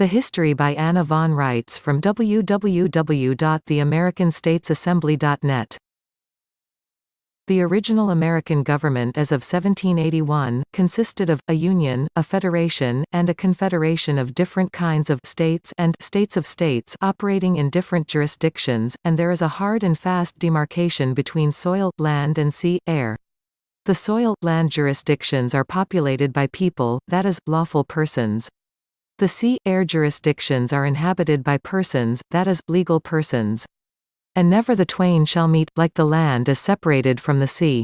The History by Anna von Reitz from www.theamericanstatesassembly.net. The original American government as of 1781, consisted of, a union, a federation, and a confederation of different kinds of states and states of states operating in different jurisdictions, and there is a hard and fast demarcation between soil, land and sea, air. The soil, land jurisdictions are populated by people, that is, lawful persons. The sea, air jurisdictions are inhabited by persons, that is, legal persons. And never the twain shall meet, like the land is separated from the sea.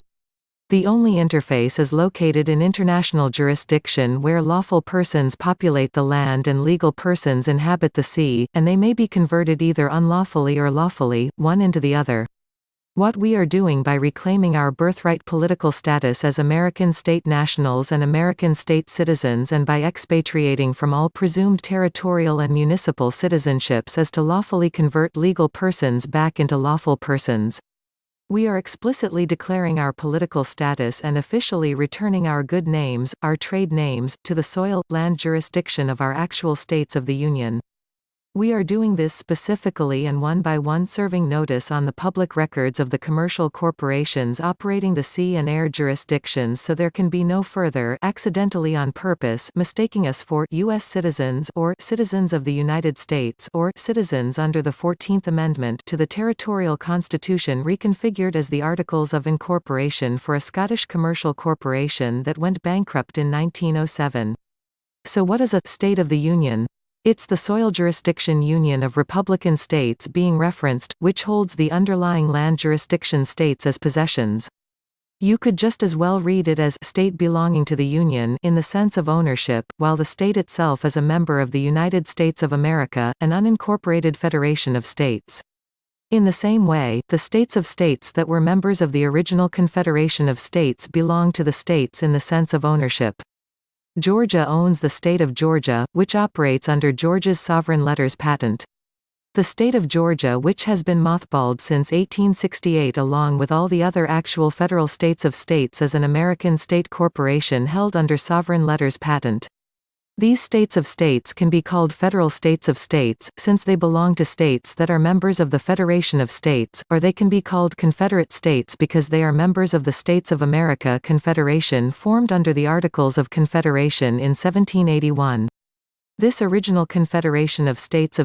The only interface is located in international jurisdiction where lawful persons populate the land and legal persons inhabit the sea, and they may be converted either unlawfully or lawfully, one into the other. What we are doing by reclaiming our birthright political status as American state nationals and American state citizens and by expatriating from all presumed territorial and municipal citizenships is to lawfully convert legal persons back into lawful persons. We are explicitly declaring our political status and officially returning our good names, our trade names, to the soil, land jurisdiction of our actual states of the Union. We are doing this specifically and one by one serving notice on the public records of the commercial corporations operating the sea and air jurisdictions so there can be no further, accidentally on purpose, mistaking us for U.S. citizens or citizens of the United States or citizens under the 14th Amendment to the Territorial Constitution reconfigured as the Articles of Incorporation for a Scottish commercial corporation that went bankrupt in 1907. So what is a State of the Union? It's the soil jurisdiction union of republican states being referenced, which holds the underlying land jurisdiction states as possessions. You could just as well read it as state belonging to the Union in the sense of ownership, while the state itself is a member of the United States of America, an unincorporated federation of states. In the same way, the states of states that were members of the original Confederation of States belong to the states in the sense of ownership. Georgia owns the state of Georgia, which operates under Georgia's sovereign letters patent. The state of Georgia, which has been mothballed since 1868 along with all the other actual federal states of states, is an American state corporation held under sovereign letters patent. These states of states can be called federal states of states, since they belong to states that are members of the Federation of States, or they can be called Confederate states because they are members of the States of America Confederation formed under the Articles of Confederation in 1781. This original Confederation of States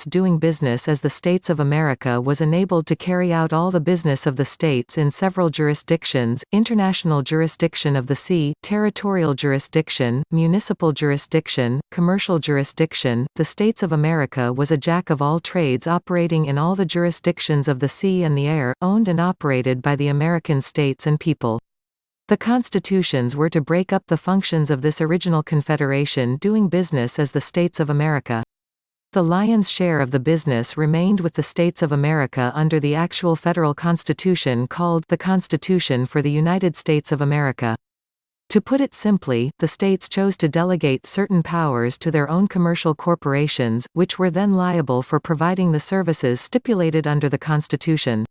doing business as the States of America was enabled to carry out all the business of the states in several jurisdictions: international jurisdiction of the sea, territorial jurisdiction, municipal jurisdiction, commercial jurisdiction. The States of America was a jack of all trades operating in all the jurisdictions of the sea and the air, owned and operated by the American states and people. The constitutions were to break up the functions of this original confederation doing business as the States of America. The lion's share of the business remained with the States of America under the actual federal constitution called the Constitution for the United States of America. To put it simply, the states chose to delegate certain powers to their own commercial corporations, which were then liable for providing the services stipulated under the Constitution.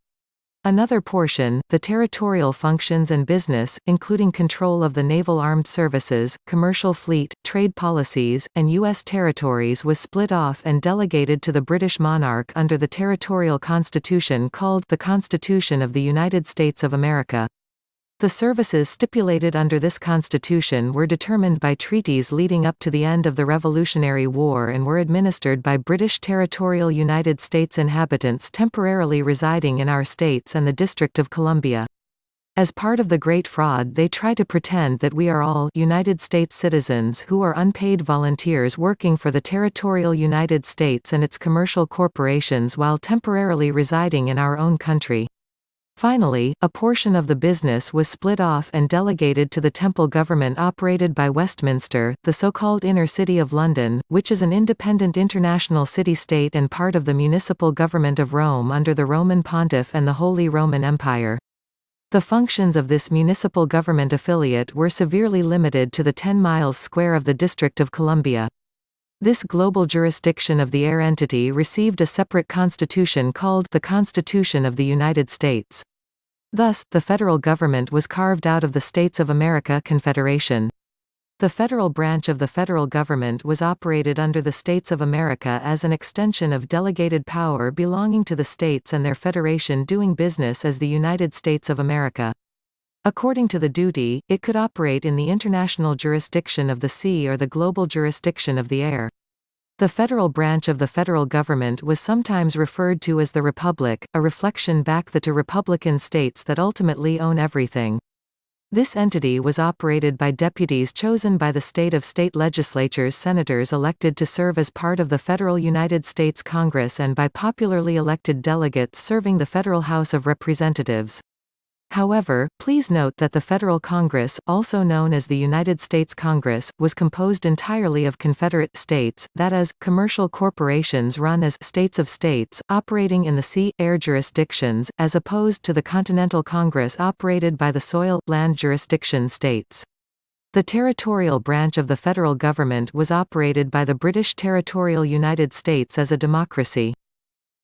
Another portion, the territorial functions and business, including control of the naval armed services, commercial fleet, trade policies, and U.S. territories, was split off and delegated to the British monarch under the territorial constitution called the Constitution of the United States of America. The services stipulated under this constitution were determined by treaties leading up to the end of the Revolutionary War and were administered by British territorial United States inhabitants temporarily residing in our states and the District of Columbia. As part of the Great Fraud, they try to pretend that we are all United States citizens who are unpaid volunteers working for the territorial United States and its commercial corporations while temporarily residing in our own country. Finally, a portion of the business was split off and delegated to the Temple government operated by Westminster, the so-called Inner City of London, which is an independent international city-state and part of the municipal government of Rome under the Roman Pontiff and the Holy Roman Empire. The functions of this municipal government affiliate were severely limited to the 10 miles square of the District of Columbia. This global jurisdiction of the air entity received a separate constitution called the Constitution of the United States. Thus, the federal government was carved out of the States of America Confederation. The federal branch of the federal government was operated under the States of America as an extension of delegated power belonging to the states and their federation doing business as the United States of America. According to the duty, it could operate in the international jurisdiction of the sea or the global jurisdiction of the air. The federal branch of the federal government was sometimes referred to as the Republic, a reflection back to republican states that ultimately own everything. This entity was operated by deputies chosen by the state legislatures, senators elected to serve as part of the federal United States Congress, and by popularly elected delegates serving the federal House of Representatives. However, please note that the Federal Congress, also known as the United States Congress, was composed entirely of Confederate states, that is, commercial corporations run as states of states, operating in the sea, air jurisdictions, as opposed to the Continental Congress operated by the soil, land jurisdiction states. The territorial branch of the federal government was operated by the British Territorial United States as a democracy.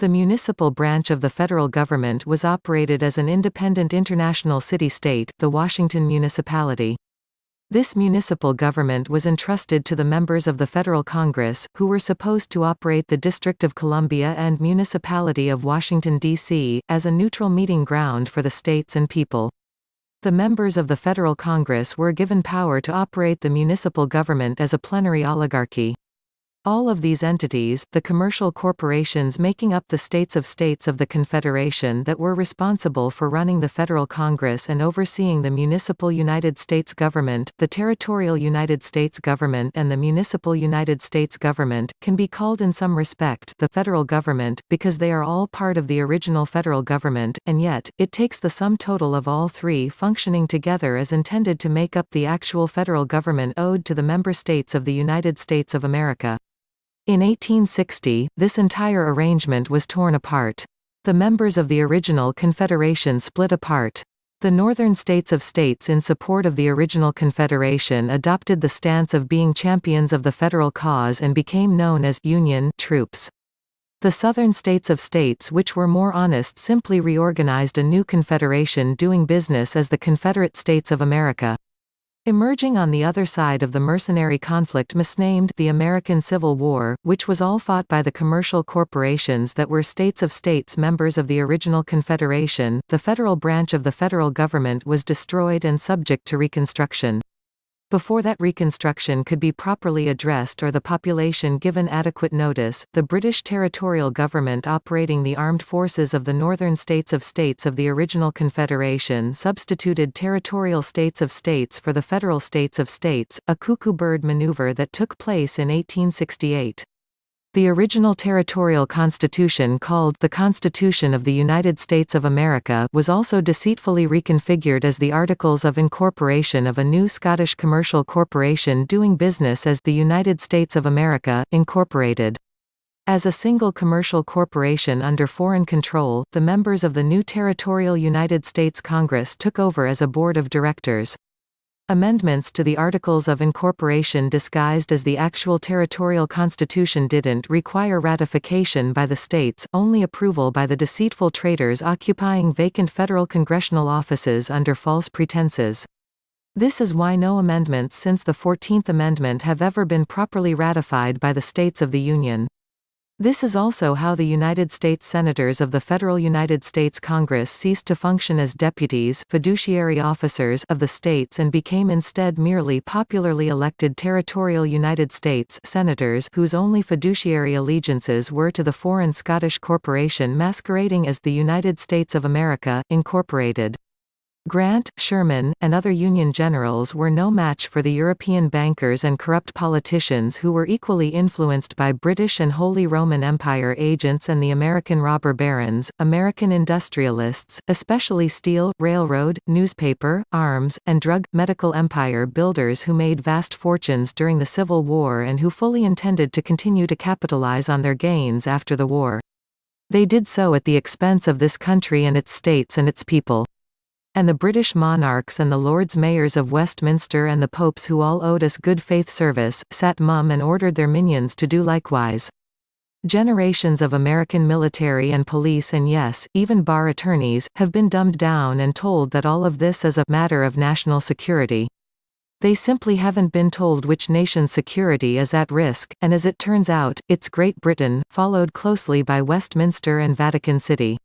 The municipal branch of the federal government was operated as an independent international city-state, the Washington Municipality. This municipal government was entrusted to the members of the Federal Congress, who were supposed to operate the District of Columbia and Municipality of Washington, D.C., as a neutral meeting ground for the states and people. The members of the Federal Congress were given power to operate the municipal government as a plenary oligarchy. All of these entities, the commercial corporations making up the states of the Confederation that were responsible for running the Federal Congress and overseeing the municipal United States government, the territorial United States government and the municipal United States government, can be called in some respect the federal government, because they are all part of the original federal government, and yet, it takes the sum total of all three functioning together as intended to make up the actual federal government owed to the member states of the United States of America. In 1860, this entire arrangement was torn apart. The members of the original Confederation split apart. The northern states of states in support of the original Confederation adopted the stance of being champions of the federal cause and became known as Union troops. The southern states of states which were more honest simply reorganized a new confederation doing business as the Confederate States of America. Emerging on the other side of the mercenary conflict misnamed the American Civil War, which was all fought by the commercial corporations that were states of states members of the original Confederation, the federal branch of the federal government was destroyed and subject to reconstruction. Before that reconstruction could be properly addressed or the population given adequate notice, the British territorial government operating the armed forces of the northern states of the original Confederation substituted territorial states of states for the federal states of states, a cuckoo bird maneuver that took place in 1868. The original territorial constitution, called the Constitution of the United States of America, was also deceitfully reconfigured as the Articles of Incorporation of a new Scottish commercial corporation doing business as the United States of America, Incorporated. As a single commercial corporation under foreign control, the members of the new territorial United States Congress took over as a board of directors. Amendments to the Articles of Incorporation disguised as the actual territorial constitution didn't require ratification by the states, only approval by the deceitful traitors occupying vacant federal congressional offices under false pretenses. This is why no amendments since the 14th Amendment have ever been properly ratified by the states of the Union. This is also how the United States Senators of the Federal United States Congress ceased to function as deputies, fiduciary officers of the states and became instead merely popularly elected territorial United States Senators whose only fiduciary allegiances were to the foreign Scottish corporation masquerading as the United States of America, Incorporated. Grant, Sherman, and other Union generals were no match for the European bankers and corrupt politicians who were equally influenced by British and Holy Roman Empire agents and the American robber barons, American industrialists, especially steel, railroad, newspaper, arms, and drug, medical empire builders who made vast fortunes during the Civil War and who fully intended to continue to capitalize on their gains after the war. They did so at the expense of this country and its states and its people. And the British monarchs and the Lords Mayors of Westminster and the popes who all owed us good faith service, sat mum and ordered their minions to do likewise. Generations of American military and police and yes, even bar attorneys, have been dumbed down and told that all of this is a matter of national security. They simply haven't been told which nation's security is at risk, and as it turns out, it's Great Britain, followed closely by Westminster and Vatican City.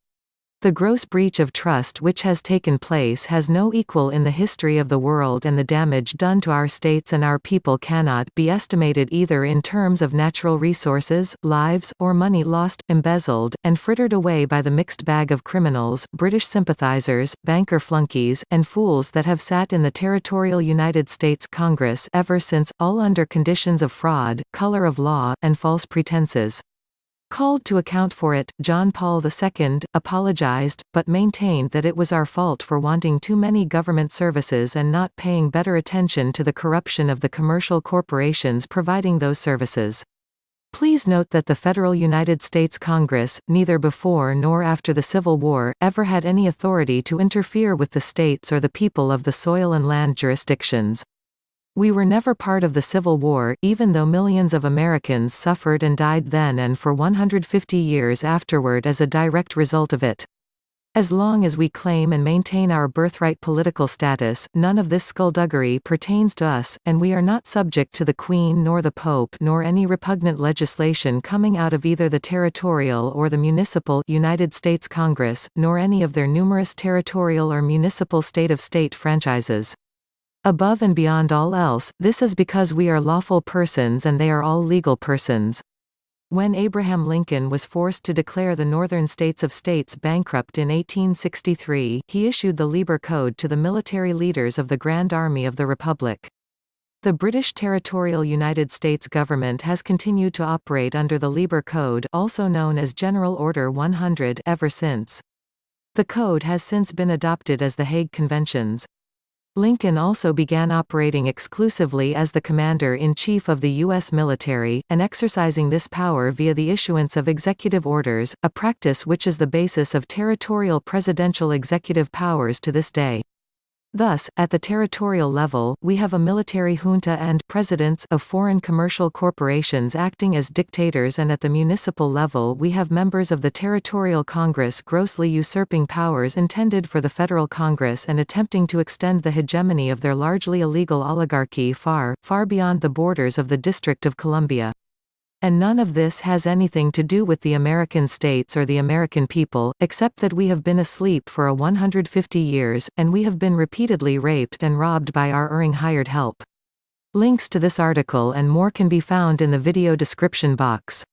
The gross breach of trust which has taken place has no equal in the history of the world, and the damage done to our states and our people cannot be estimated either in terms of natural resources, lives, or money lost, embezzled, and frittered away by the mixed bag of criminals, British sympathizers, banker flunkies, and fools that have sat in the Territorial United States Congress ever since, all under conditions of fraud, color of law, and false pretenses. Called to account for it, John Paul II apologized, but maintained that it was our fault for wanting too many government services and not paying better attention to the corruption of the commercial corporations providing those services. Please note that the federal United States Congress, neither before nor after the Civil War, ever had any authority to interfere with the states or the people of the soil and land jurisdictions. We were never part of the Civil War, even though millions of Americans suffered and died then and for 150 years afterward as a direct result of it. As long as we claim and maintain our birthright political status, none of this skullduggery pertains to us, and we are not subject to the Queen nor the Pope nor any repugnant legislation coming out of either the Territorial or the Municipal United States Congress, nor any of their numerous territorial or municipal state-of-state franchises. Above and beyond all else, this is because we are lawful persons and they are all legal persons. When Abraham Lincoln was forced to declare the northern states of states bankrupt in 1863, he issued the Lieber Code to the military leaders of the Grand Army of the Republic. The British Territorial United States government has continued to operate under the Lieber Code, also known as General Order 100, ever since. The code has since been adopted as the Hague Conventions. Lincoln also began operating exclusively as the Commander-in-Chief of the U.S. military, and exercising this power via the issuance of executive orders, a practice which is the basis of territorial presidential executive powers to this day. Thus, at the territorial level, we have a military junta and presidents of foreign commercial corporations acting as dictators, and at the municipal level we have members of the Territorial Congress grossly usurping powers intended for the Federal Congress and attempting to extend the hegemony of their largely illegal oligarchy far, far beyond the borders of the District of Columbia. And none of this has anything to do with the American states or the American people, except that we have been asleep for 150 years, and we have been repeatedly raped and robbed by our erring hired help. Links to this article and more can be found in the video description box.